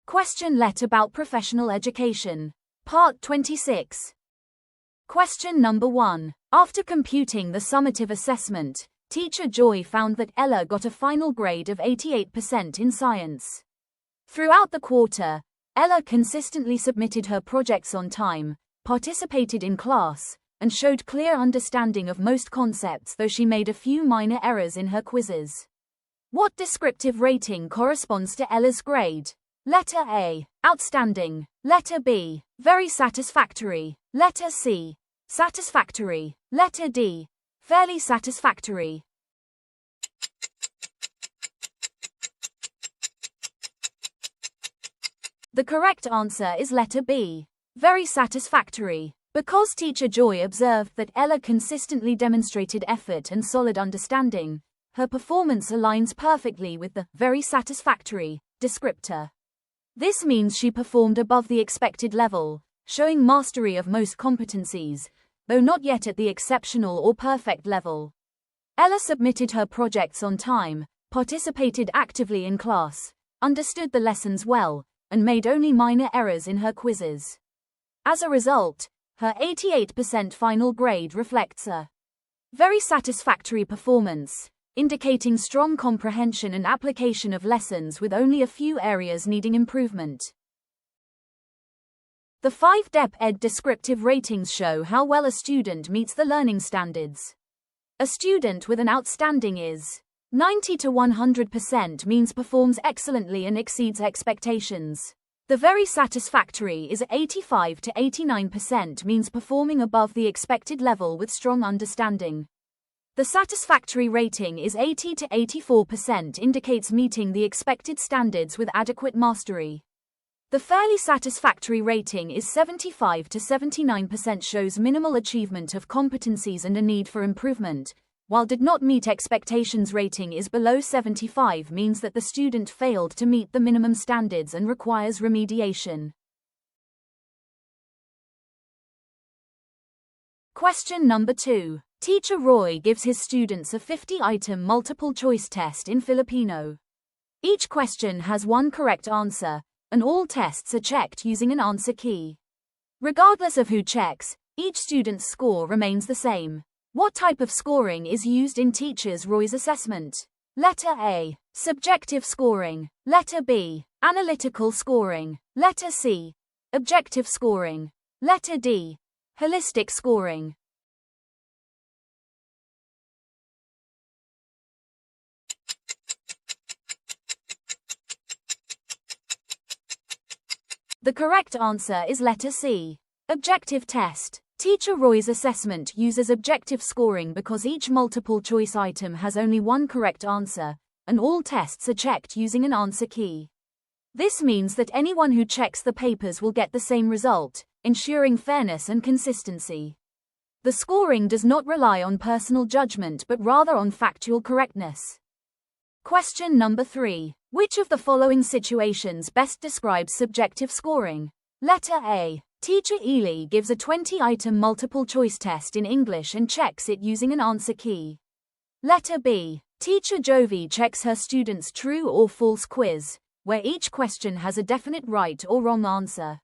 Question Let about professional education. Part 26. Question number 1. After computing the summative assessment, Teacher Joy found that Ella got a final grade of 88% in science. Throughout the quarter, Ella consistently submitted her projects on time, participated in class, and showed clear understanding of most concepts, though she made a few minor errors in her quizzes. What descriptive rating corresponds to Ella's grade? Letter A. Outstanding. Letter B. Very satisfactory. Letter C. Satisfactory. Letter D. Fairly satisfactory. The correct answer is letter B. Very satisfactory. Because Teacher Joy observed that Ella consistently demonstrated effort and solid understanding, her performance aligns perfectly with the very satisfactory descriptor. This means she performed above the expected level, showing mastery of most competencies, though not yet at the exceptional or perfect level. Ella submitted her projects on time, participated actively in class, understood the lessons well, and made only minor errors in her quizzes. As a result, her 88% final grade reflects a very satisfactory performance, indicating strong comprehension and application of lessons with only a few areas needing improvement. The 5 DepEd descriptive ratings show how well a student meets the learning standards. A student with an outstanding is 90 to 100% means performs excellently and exceeds expectations. The very satisfactory is 85 to 89% means performing above the expected level with strong understanding. The satisfactory rating is 80 to 84% indicates meeting the expected standards with adequate mastery. The fairly satisfactory rating is 75 to 79% shows minimal achievement of competencies and a need for improvement, while did not meet expectations rating is below 75 means that the student failed to meet the minimum standards and requires remediation. Question number 2. Teacher Roy gives his students a 50-item multiple-choice test in Filipino. Each question has one correct answer, and all tests are checked using an answer key. Regardless of who checks, each student's score remains the same. What type of scoring is used in Teacher Roy's assessment? Letter A. Subjective scoring. Letter B. Analytical scoring. Letter C. Objective scoring. Letter D. Holistic scoring. The correct answer is letter C. Objective test. Teacher Roy's assessment uses objective scoring because each multiple-choice item has only one correct answer, and all tests are checked using an answer key. This means that anyone who checks the papers will get the same result, ensuring fairness and consistency. The scoring does not rely on personal judgment but rather on factual correctness. Question number 3. Which of the following situations best describes subjective scoring? Letter A. Teacher Ely gives a 20-item multiple-choice test in English and checks it using an answer key. Letter B. Teacher Jovi checks her students' true or false quiz, where each question has a definite right or wrong answer.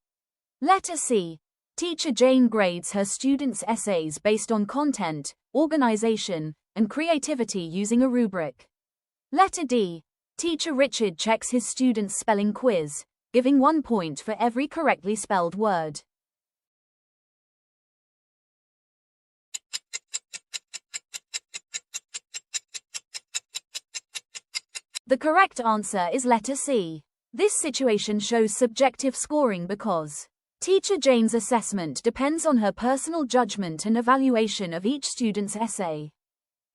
Letter C. Teacher Jane grades her students' essays based on content, organization, and creativity using a rubric. Letter D. Teacher Richard checks his students' spelling quiz, giving 1 point for every correctly spelled word. The correct answer is letter C. This situation shows subjective scoring because Teacher Jane's assessment depends on her personal judgment and evaluation of each student's essay.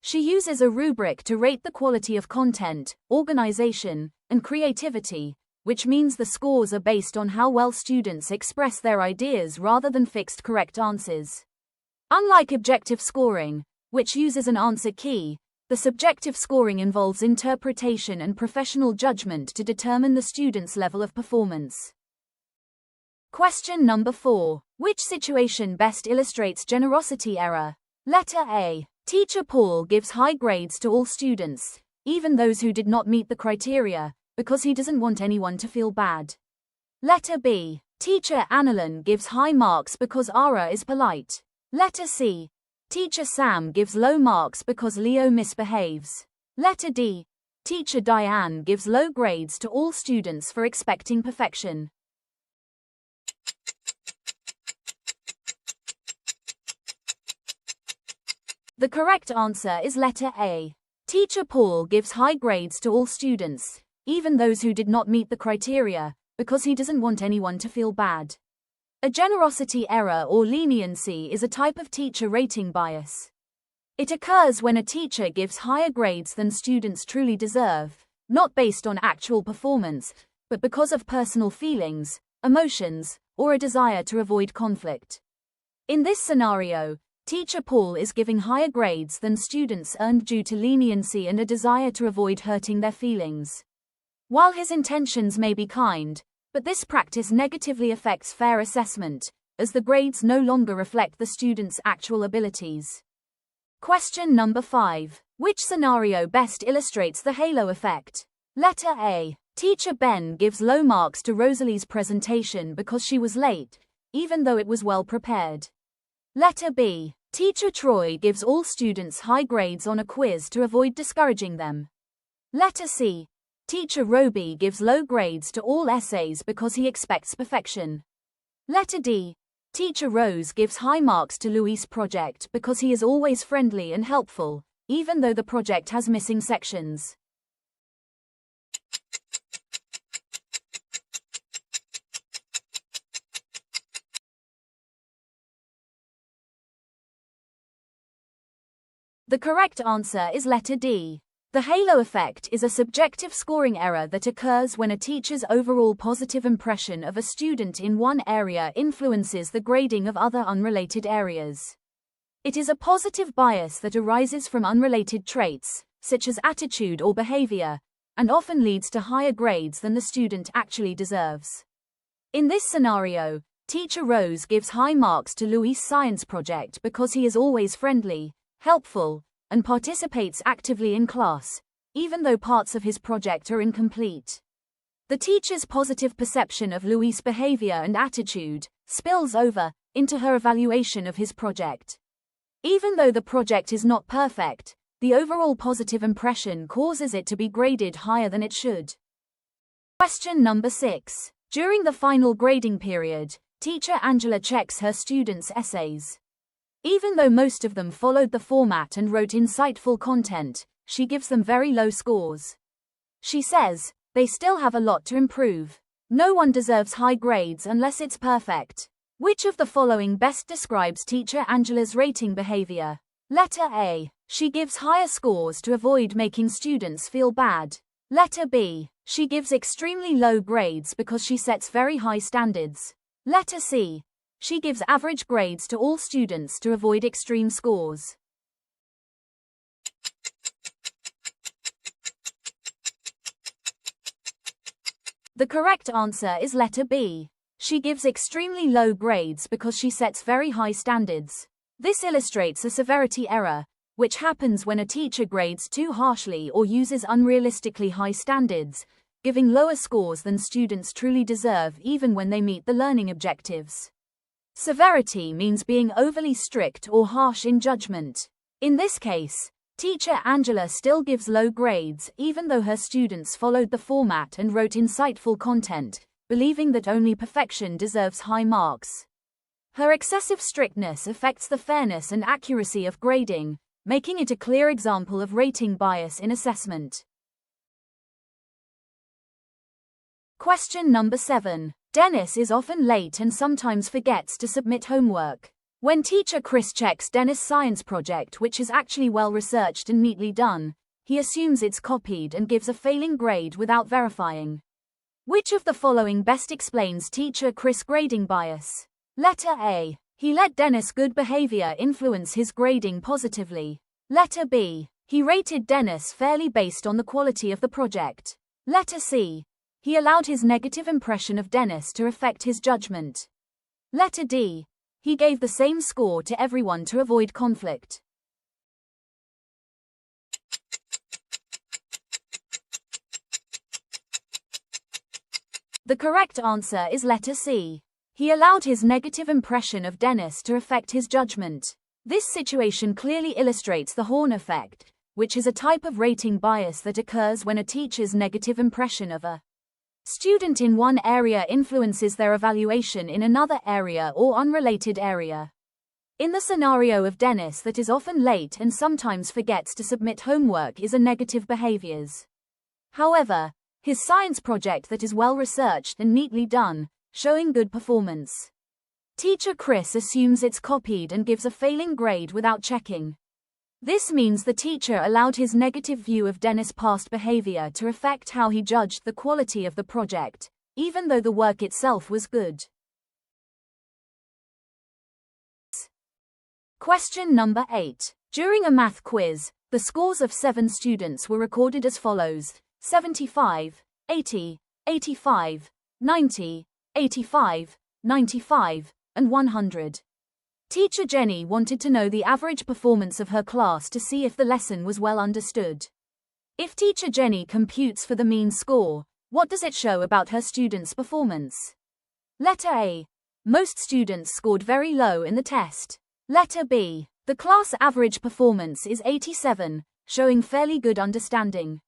She uses a rubric to rate the quality of content, organization, and creativity, which means the scores are based on how well students express their ideas rather than fixed correct answers. Unlike objective scoring, which uses an answer key, the subjective scoring involves interpretation and professional judgment to determine the student's level of performance. Question number 4. Which situation best illustrates generosity error? Letter A. Teacher Paul gives high grades to all students, even those who did not meet the criteria, because he doesn't want anyone to feel bad. Letter B. Teacher Annalyn gives high marks because Ara is polite. Letter C. Teacher Sam gives low marks because Leo misbehaves. Letter D. Teacher Diane gives low grades to all students for expecting perfection. The correct answer is letter A. Teacher Paul gives high grades to all students, even those who did not meet the criteria, because he doesn't want anyone to feel bad. A generosity error or leniency is a type of teacher rating bias. It occurs when a teacher gives higher grades than students truly deserve, not based on actual performance, but because of personal feelings, emotions, or a desire to avoid conflict. In this scenario, Teacher Paul is giving higher grades than students earned due to leniency and a desire to avoid hurting their feelings. While his intentions may be kind, but this practice negatively affects fair assessment, as the grades no longer reflect the student's actual abilities. Question number 5. Which scenario best illustrates the halo effect? Letter A. Teacher Ben gives low marks to Rosalie's presentation because she was late, even though it was well prepared. Letter B. Teacher Troy gives all students high grades on a quiz to avoid discouraging them. Letter C. Teacher Roby gives low grades to all essays because he expects perfection. Letter D. Teacher Rose gives high marks to Louis' project because he is always friendly and helpful, even though the project has missing sections. The correct answer is letter D. The halo effect is a subjective scoring error that occurs when a teacher's overall positive impression of a student in one area influences the grading of other unrelated areas. It is a positive bias that arises from unrelated traits, such as attitude or behavior, and often leads to higher grades than the student actually deserves. In this scenario, Teacher Rose gives high marks to Louis' science project because he is always friendly, helpful, and participates actively in class, even though parts of his project are incomplete. The teacher's positive perception of Louis' behavior and attitude spills over into her evaluation of his project. Even though the project is not perfect, the overall positive impression causes it to be graded higher than it should. Question number 6. During the final grading period, Teacher Angela checks her students' essays. Even though most of them followed the format and wrote insightful content, she gives them very low scores. She says, they still have a lot to improve. No one deserves high grades unless it's perfect. Which of the following best describes Teacher Angela's rating behavior? Letter A. She gives higher scores to avoid making students feel bad. Letter B. She gives extremely low grades because she sets very high standards. Letter C. She gives average grades to all students to avoid extreme scores. The correct answer is letter B. She gives extremely low grades because she sets very high standards. This illustrates a severity error, which happens when a teacher grades too harshly or uses unrealistically high standards, giving lower scores than students truly deserve even when they meet the learning objectives. Severity means being overly strict or harsh in judgment. In this case, Teacher Angela still gives low grades even though her students followed the format and wrote insightful content, believing that only perfection deserves high marks. Her excessive strictness affects the fairness and accuracy of grading, making it a clear example of rating bias in assessment. Question number 7. Dennis is often late and sometimes forgets to submit homework. When teacher Chris checks Dennis' science project, which is actually well researched and neatly done, he assumes it's copied and gives a failing grade without verifying. Which of the following best explains teacher Chris' grading bias? Letter A. He let Dennis' good behavior influence his grading positively. Letter B. He rated Dennis fairly based on the quality of the project. Letter C. He allowed his negative impression of Dennis to affect his judgment. Letter D. He gave the same score to everyone to avoid conflict. The correct answer is letter C. He allowed his negative impression of Dennis to affect his judgment. This situation clearly illustrates the Horn effect, which is a type of rating bias that occurs when a teacher's negative impression of a student in one area influences their evaluation in another area or unrelated area. In the scenario of Dennis that is often late and sometimes forgets to submit homework is a negative behaviors. However, his science project that is well researched and neatly done, showing good performance. Teacher Chris assumes it's copied and gives a failing grade without checking. This means the teacher allowed his negative view of Dennis' past behavior to affect how he judged the quality of the project, even though the work itself was good. Question number 8. During a math quiz, the scores of 7 students were recorded as follows: 75, 80, 85, 90, 85, 95, and 100. Teacher Jenny wanted to know the average performance of her class to see if the lesson was well understood. If Teacher Jenny computes for the mean score, what does it show about her students' performance? Letter A. Most students scored very low in the test. Letter B. The class average performance is 87, showing fairly good understanding.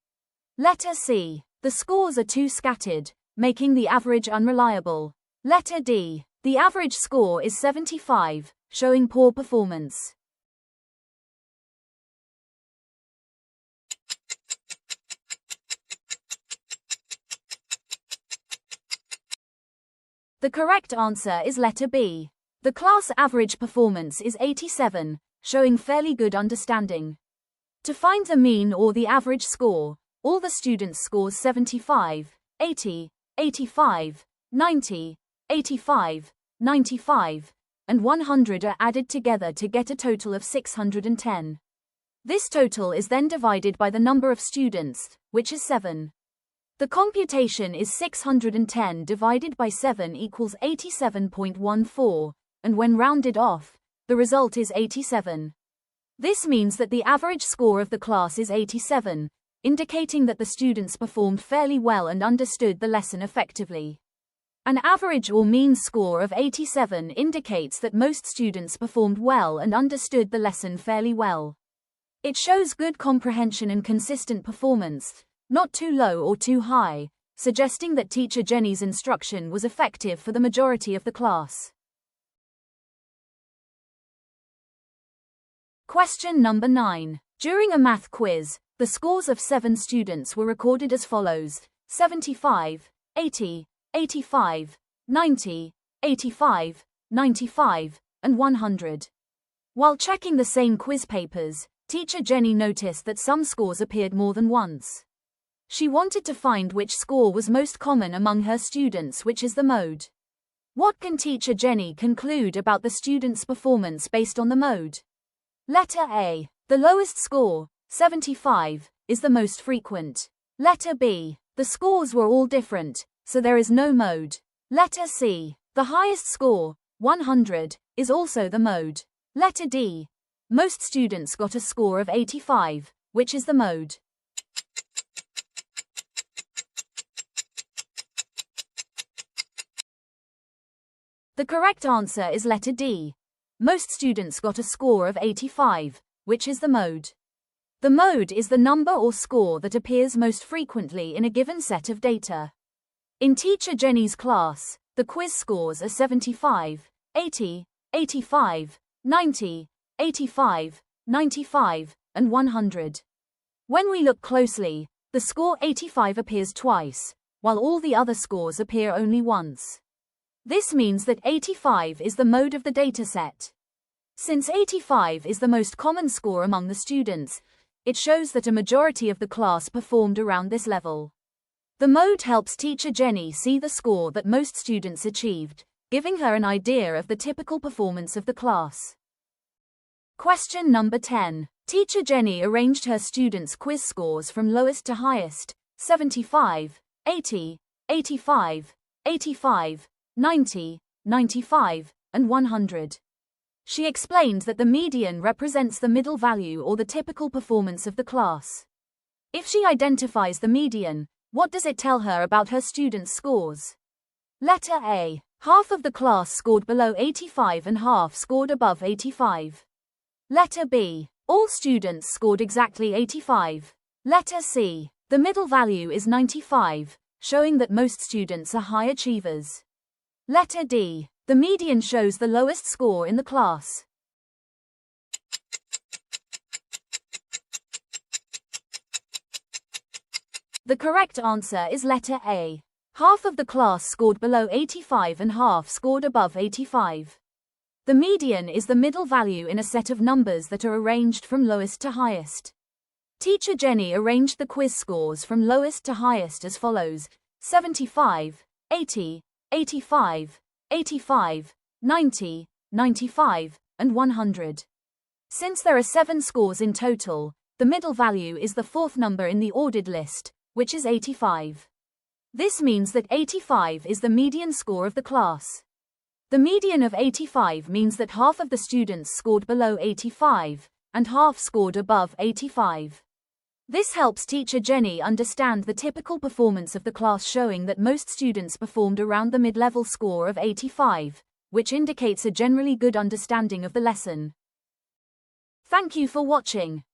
Letter C. The scores are too scattered, making the average unreliable. Letter D. The average score is 75, showing poor performance. The correct answer is letter B. The class average performance is 87, showing fairly good understanding. To find the mean or the average score, all the students' scores 75, 80, 85, 90, 85, 95, and 100 are added together to get a total of 610. This total is then divided by the number of students, which is 7. The computation is 610 divided by 7 equals 87.14, and when rounded off, the result is 87. This means that the average score of the class is 87, indicating that the students performed fairly well and understood the lesson effectively. An average or mean score of 87 indicates that most students performed well and understood the lesson fairly well. It shows good comprehension and consistent performance, not too low or too high, suggesting that Teacher Jenny's instruction was effective for the majority of the class. Question number 9. During a math quiz, the scores of 7 students were recorded as follows: 75, 80, 85, 90, 85, 95, and 100. While checking the same quiz papers, Teacher Jenny noticed that some scores appeared more than once. She wanted to find which score was most common among her students, which is the mode. What can Teacher Jenny conclude about the students' performance based on the mode? Letter A. The lowest score, 75, is the most frequent. Letter B. The scores were all different, so there is no mode. Letter C. The highest score, 100, is also the mode. Letter D. Most students got a score of 85, which is the mode. The correct answer is letter D. Most students got a score of 85, which is the mode. The mode is the number or score that appears most frequently in a given set of data. In Teacher Jenny's class, the quiz scores are 75, 80, 85, 90, 85, 95, and 100. When we look closely, the score 85 appears twice, while all the other scores appear only once. This means that 85 is the mode of the dataset. Since 85 is the most common score among the students, it shows that a majority of the class performed around this level. The mode helps Teacher Jenny see the score that most students achieved, giving her an idea of the typical performance of the class. Question number 10. Teacher Jenny arranged her students' quiz scores from lowest to highest: 75, 80, 85, 85, 90, 95, and 100. She explained that the median represents the middle value or the typical performance of the class. If she identifies the median, what does it tell her about her students' scores? Letter A. Half of the class scored below 85 and half scored above 85. Letter B. All students scored exactly 85. Letter C. The middle value is 95, showing that most students are high achievers. Letter D. The median shows the lowest score in the class. The correct answer is letter A. Half of the class scored below 85 and half scored above 85. The median is the middle value in a set of numbers that are arranged from lowest to highest. Teacher Jenny arranged the quiz scores from lowest to highest as follows: 75, 80, 85, 85, 90, 95, and 100. Since there are 7 scores in total, the middle value is the fourth number in the ordered list, which is 85. This means that 85 is the median score of the class. The median of 85 means that half of the students scored below 85, and half scored above 85. This helps teacher Jenny understand the typical performance of the class, showing that most students performed around the mid-level score of 85, which indicates a generally good understanding of the lesson. Thank you for watching.